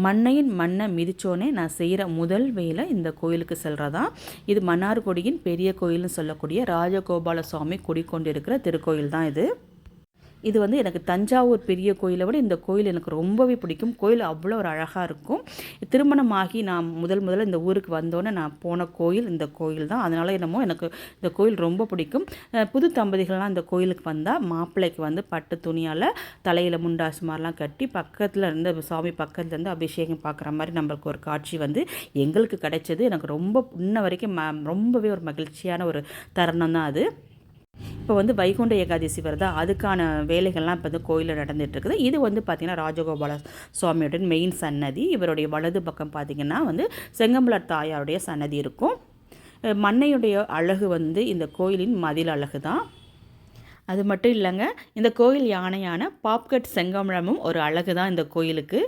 மண்ணையின் மண்ணை மிதிச்சோனே நான் செய்கிற முதல் வேலை இந்த கோயிலுக்கு செல்கிறதா. இது மன்னார்குடியின் பெரிய கோயில்னு சொல்லக்கூடிய ராஜகோபால சுவாமி குடிக்கொண்டிருக்கிற திருக்கோயில் தான் இது. இது வந்து எனக்கு தஞ்சாவூர் பெரிய கோயிலை விட இந்த கோயில் எனக்கு ரொம்பவே பிடிக்கும். கோயில் அவ்வளோ ஒரு அழகாக இருக்கும். திருமணமாகி நான் முதல்ல இந்த ஊருக்கு வந்தோன்னே நான் போன கோயில் இந்த கோயில் தான். அதனால் என்னமோ எனக்கு இந்த கோயில் ரொம்ப பிடிக்கும். புது தம்பதிகள்லாம் இந்த கோயிலுக்கு வந்தால் மாப்பிள்ளைக்கு வந்து பட்டு துணியால் தலையில் முண்டாசு மாதிரிலாம் கட்டி பக்கத்தில் இருந்து சுவாமி பக்கத்துலேருந்து அபிஷேகம் பார்க்குற மாதிரி நம்மளுக்கு ஒரு காட்சி வந்து எங்களுக்கு கிடைச்சது. எனக்கு ரொம்ப இன்ன வரைக்கும் ரொம்பவே ஒரு மகிழ்ச்சியான ஒரு தருணம் தான் அது. இப்போ வந்து வைகுண்ட ஏகாதசி வருதா, அதுக்கான வேலைகள்லாம் இப்போ வந்து கோயிலில் நடந்துகிட்ருக்குது. இது வந்து பார்த்திங்கன்னா ராஜகோபால சுவாமியோட மெயின் சன்னதி. இவருடைய வலது பக்கம் பார்த்திங்கன்னா வந்து செங்கம்பலர் தாயாருடைய சன்னதி இருக்கும். மண்ணையுடைய அழகு வந்து இந்த கோயிலின் மதில் அழகு தான். அது மட்டும் இல்லைங்க, இந்த கோயில் யானையான பாப்கட் செங்கமலமும் ஒரு அழகு தான் இந்த கோயிலுக்கு.